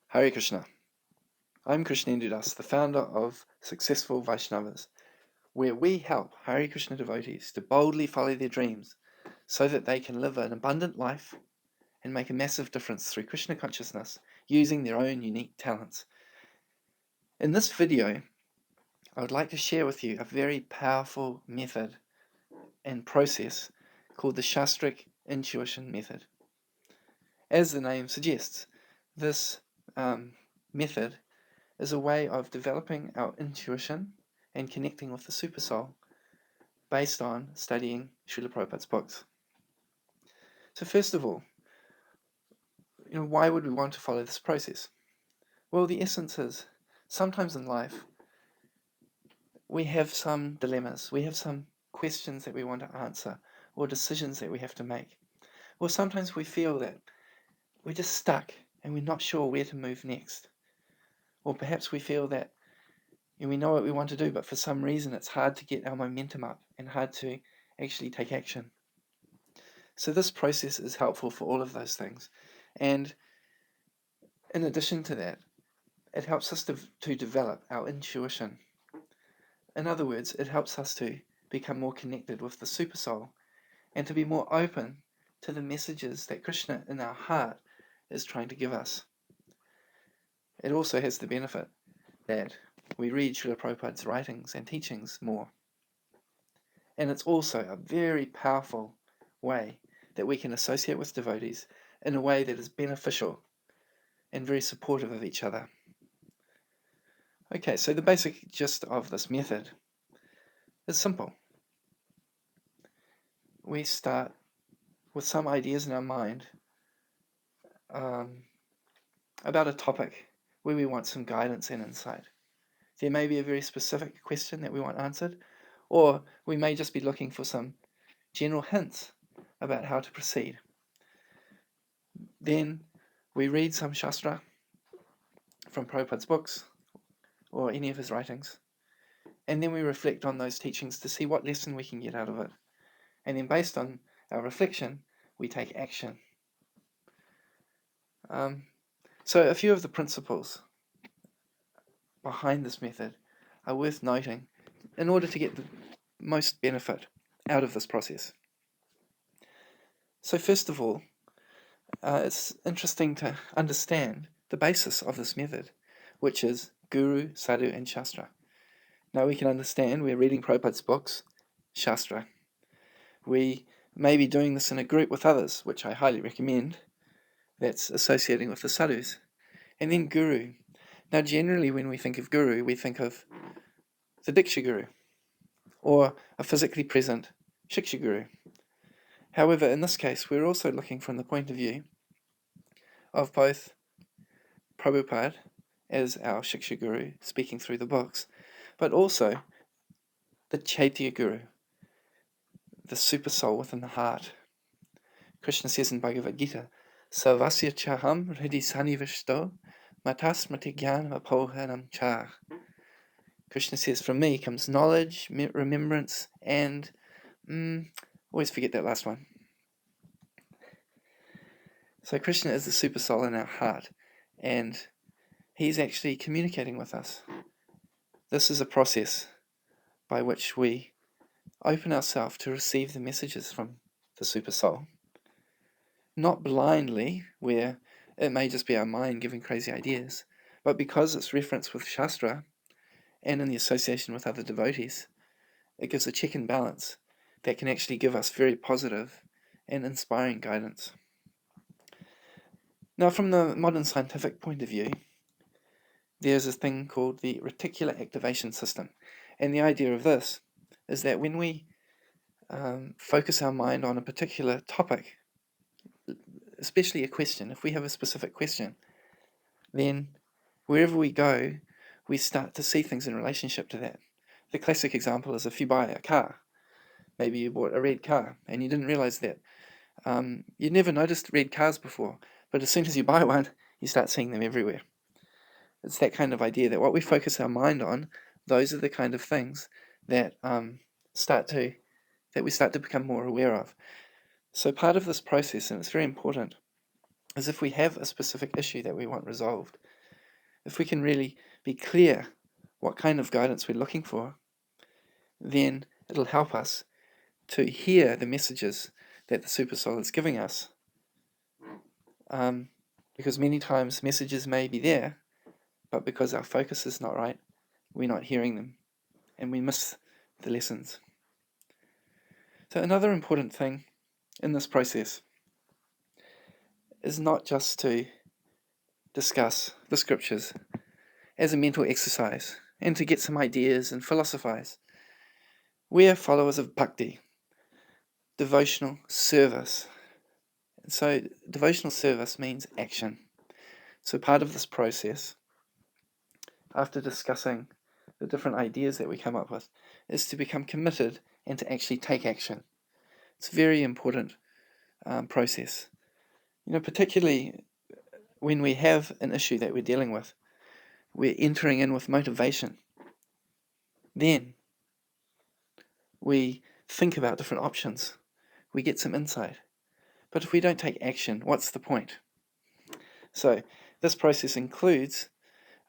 Hare Krishna. I'm Krishnendu Das, the founder of Successful Vaishnavas, where we help Hare Krishna devotees to boldly follow their dreams so that they can live an abundant life and make a massive difference through Krishna consciousness using their own unique talents. In this video, I would like to share with you a very powerful method and process called the Sastric intuition method. As the name suggests, this method is a way of developing our intuition and connecting with the super soul based on studying Srila Prabhupada's books. So first of all, why would we want to follow this process? Well, the essence is, sometimes in life, we have some dilemmas, we have some questions that we want to answer, or decisions that we have to make. Or sometimes we feel that we're just stuck and we're not sure where to move next. Or perhaps we feel that we know what we want to do, but for some reason it's hard to get our momentum up and hard to actually take action. So this process is helpful for all of those things. And in addition to that, it helps us to develop our intuition. In other words, it helps us to become more connected with the super soul and to be more open to the messages that Krishna in our heart is trying to give us. It also has the benefit that we read Srila Prabhupada's writings and teachings more. And it's also a very powerful way that we can associate with devotees in a way that is beneficial and very supportive of each other. Okay, so the basic gist of this method is simple. We start with some ideas in our mind about a topic where we want some guidance and insight. There may be a very specific question that we want answered, or we may just be looking for some general hints about how to proceed. Then we read some Shastra from Prabhupada's books or any of his writings, and then we reflect on those teachings to see what lesson we can get out of it. And then based on our reflection, we take action. So a few of the principles behind this method are worth noting in order to get the most benefit out of this process. So first of all, it's interesting to understand the basis of this method, which is Guru, Sadhu, and Shastra. Now we can understand we're reading Prabhupada's books, Shastra. We may be doing this in a group with others, which I highly recommend. That's associating with the sadhus. And then Guru. Now generally when we think of Guru, we think of the Diksha Guru, or a physically present Shiksha Guru. However, in this case, we're also looking from the point of view of both Prabhupada as our Shiksha Guru, speaking through the books, but also the Chaitya Guru, the super soul within the heart. Krishna says in Bhagavad Gita, Sarvasya chaham hridhi sanivishto matasmati jnana apohanam char. Krishna says, from me comes knowledge, remembrance, and always forget that last one. So Krishna is the super soul in our heart, and he's actually communicating with us. This is a process by which we open ourselves to receive the messages from the super soul. Not blindly, where it may just be our mind giving crazy ideas, but because it's referenced with Shastra and in the association with other devotees, it gives a check and balance that can actually give us very positive and inspiring guidance. Now, from the modern scientific point of view, there's a thing called the reticular activation system. And the idea of this is that when we focus our mind on a particular topic, especially a question, if we have a specific question, then wherever we go, we start to see things in relationship to that. The classic example is if you buy a car, maybe you bought a red car and you didn't realize that. You'd never noticed red cars before, but as soon as you buy one, you start seeing them everywhere. It's that kind of idea that what we focus our mind on, those are the kind of things that we start to become more aware of. So part of this process, and it's very important, is if we have a specific issue that we want resolved, if we can really be clear what kind of guidance we're looking for, then it'll help us to hear the messages that the Supersoul is giving us. Because many times messages may be there, but because our focus is not right, we're not hearing them, and we miss the lessons. So another important thing in this process is not just to discuss the scriptures as a mental exercise and to get some ideas and philosophize. We are followers of bhakti, devotional service. And so devotional service means action. So part of this process, after discussing the different ideas that we come up with, is to become committed and to actually take action. It's a very important process. Particularly when we have an issue that we're dealing with, we're entering in with motivation. Then we think about different options. We get some insight. But if we don't take action, what's the point? So this process includes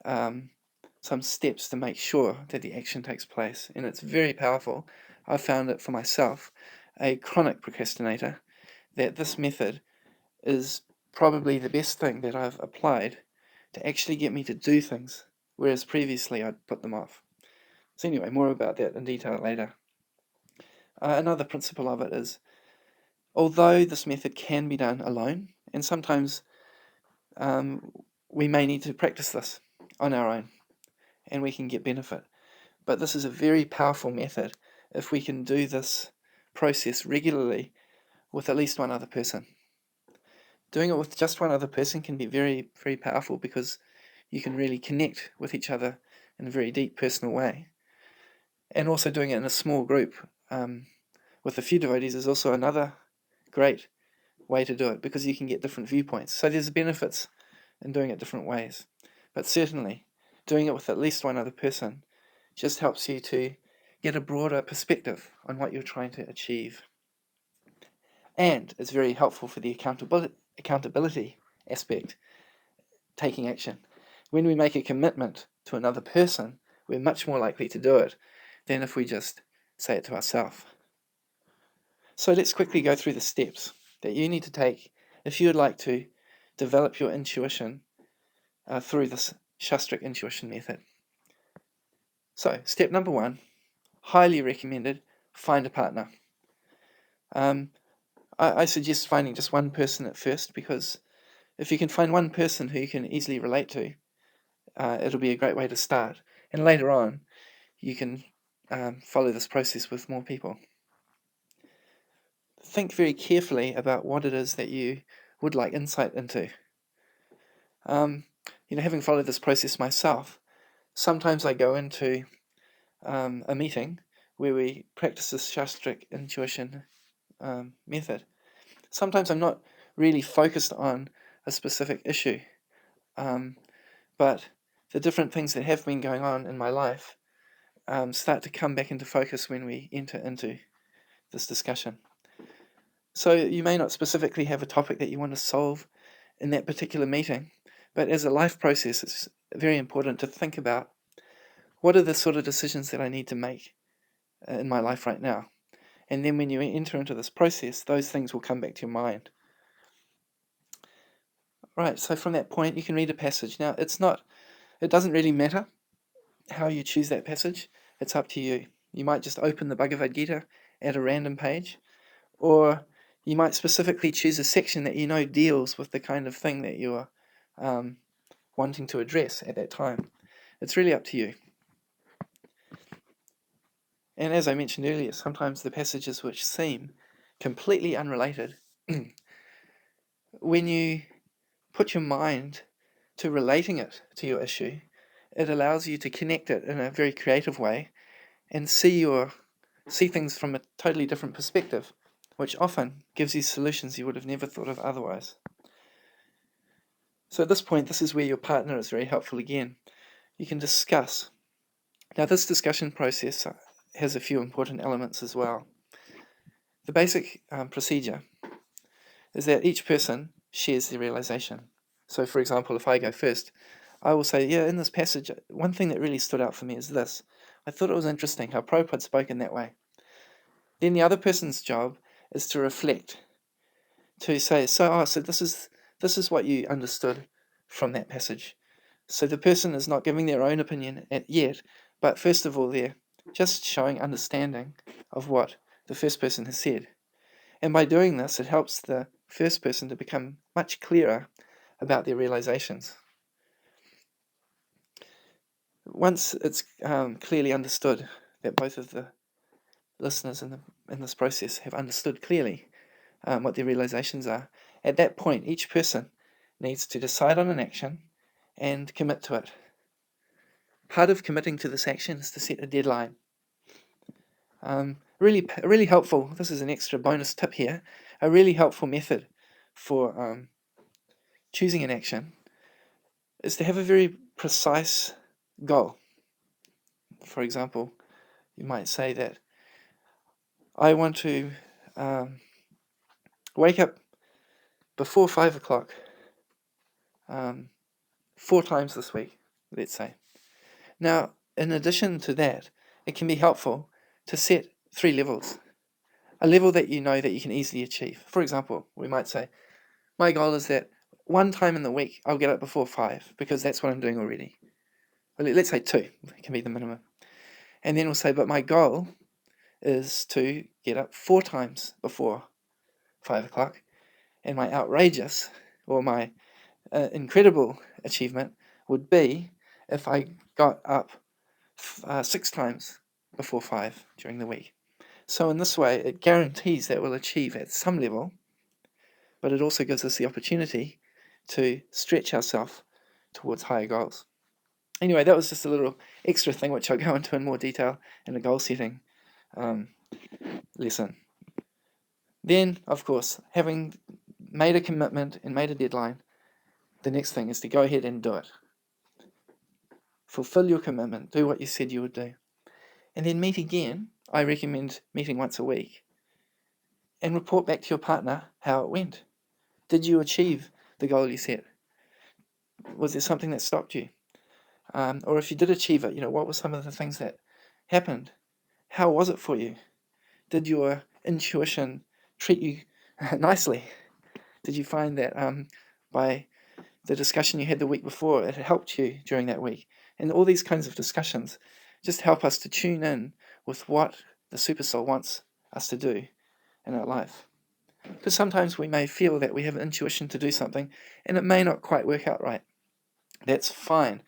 some steps to make sure that the action takes place. And it's very powerful. I've found it for myself, a chronic procrastinator, that this method is probably the best thing that I've applied to actually get me to do things, whereas previously I'd put them off. So anyway, more about that in detail later. Another principle of it is, although this method can be done alone, and sometimes we may need to practice this on our own, and we can get benefit. But this is a very powerful method if we can do this process regularly with at least one other person. Doing it with just one other person can be very, very powerful because you can really connect with each other in a very deep personal way. And also doing it in a small group with a few devotees is also another great way to do it because you can get different viewpoints. So there's benefits in doing it different ways. But certainly, doing it with at least one other person just helps you to get a broader perspective on what you're trying to achieve. And it's very helpful for the accountability aspect, taking action. When we make a commitment to another person, we're much more likely to do it than if we just say it to ourselves. So let's quickly go through the steps that you need to take if you would like to develop your intuition through this Sastric intuition method. So, step number 1, highly recommended, find a partner. I suggest finding just one person at first, because if you can find one person who you can easily relate to, it'll be a great way to start. And later on, you can follow this process with more people. Think very carefully about what it is that you would like insight into. Having followed this process myself, sometimes I go into a meeting where we practice this Sastric intuition method. Sometimes I'm not really focused on a specific issue, but the different things that have been going on in my life start to come back into focus when we enter into this discussion. So you may not specifically have a topic that you want to solve in that particular meeting, but as a life process, it's very important to think about what are the sort of decisions that I need to make in my life right now. And then when you enter into this process, those things will come back to your mind. Right, so from that point, you can read a passage. Now, it doesn't really matter how you choose that passage. It's up to you. You might just open the Bhagavad Gita at a random page, or you might specifically choose a section that you know deals with the kind of thing that you're wanting to address at that time. It's really up to you. And as I mentioned earlier, sometimes the passages which seem completely unrelated, when you put your mind to relating it to your issue, it allows you to connect it in a very creative way and see things from a totally different perspective, which often gives you solutions you would have never thought of otherwise. So at this point, this is where your partner is very helpful again. You can discuss. Now, this discussion process has a few important elements as well. The basic procedure is that each person shares their realization. So, for example, if I go first, I will say, yeah, in this passage, one thing that really stood out for me is this. I thought it was interesting how Prabhupada spoke in that way. Then the other person's job is to reflect, to say, so this is what you understood from that passage. So the person is not giving their own opinion yet, but first of all, they're just showing understanding of what the first person has said. And by doing this, it helps the first person to become much clearer about their realizations. Once it's clearly understood that both of the listeners in this process have understood clearly what their realizations are, at that point, each person needs to decide on an action and commit to it. Part of committing to this action is to set a deadline. Really helpful. This is an extra bonus tip here. A really helpful method for choosing an action is to have a very precise goal. For example, you might say that I want to wake up before 5 o'clock 4 times this week, let's say. Now, in addition to that, it can be helpful to set 3 levels. A level that you know that you can easily achieve. For example, we might say, my goal is that 1 time in the week I'll get up before 5 because that's what I'm doing already. Well, let's say 2 can be the minimum. And then we'll say, but my goal is to get up 4 times before 5 o'clock. And my outrageous or my incredible achievement would be if I got up 6 times before 5 during the week. So in this way, it guarantees that we'll achieve at some level, but it also gives us the opportunity to stretch ourselves towards higher goals. Anyway, that was just a little extra thing which I'll go into in more detail in the goal setting lesson. Then, of course, having made a commitment and made a deadline, the next thing is to go ahead and do it. Fulfill your commitment. Do what you said you would do. And then meet again. I recommend meeting once a week. And report back to your partner how it went. Did you achieve the goal you set? Was there something that stopped you? Or if you did achieve it, what were some of the things that happened? How was it for you? Did your intuition treat you nicely? Did you find that by the discussion you had the week before, it helped you during that week? And all these kinds of discussions just help us to tune in with what the super soul wants us to do in our life. Because sometimes we may feel that we have an intuition to do something and it may not quite work out right. That's fine.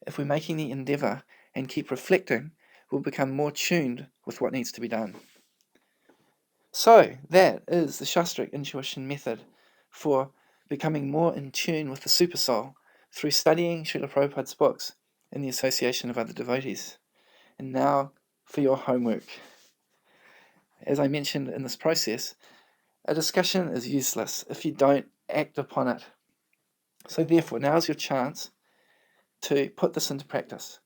If we're making the endeavor and keep reflecting, we'll become more tuned with what needs to be done. So that is the Sastric intuition method for becoming more in tune with the super soul through studying Srila Prabhupada's books in the association of other devotees. And now for your homework. As I mentioned in this process, a discussion is useless if you don't act upon it. So therefore, now's your chance to put this into practice.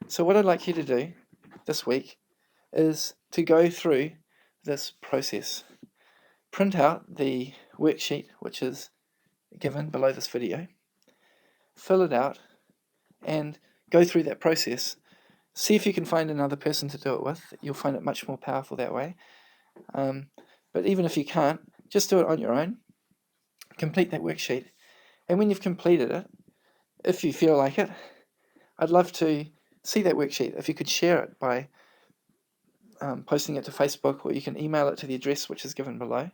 So what I'd like you to do this week is to go through this process. Print out the worksheet which is given below this video, fill it out, and go through that process. See if you can find another person to do it with. You'll find it much more powerful that way. But even if you can't, just do it on your own. Complete that worksheet. And when you've completed it, if you feel like it, I'd love to see that worksheet. If you could share it by posting it to Facebook, or you can email it to the address which is given below.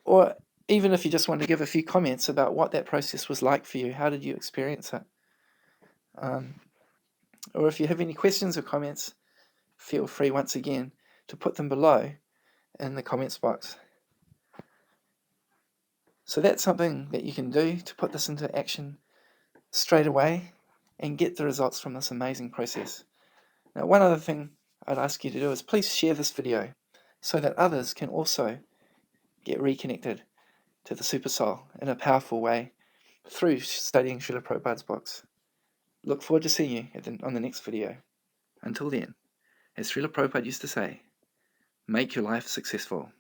Or even if you just want to give a few comments about what that process was like for you, how did you experience it? Or if you have any questions or comments, feel free once again to put them below in the comments box. So that's something that you can do to put this into action straight away and get the results from this amazing process. Now, one other thing I'd ask you to do is please share this video so that others can also get reconnected to the Super Soul in a powerful way through studying Srila Prabhupada's books. Look forward to seeing you on the next video. Until then, as Srila Prabhupada used to say, make your life successful.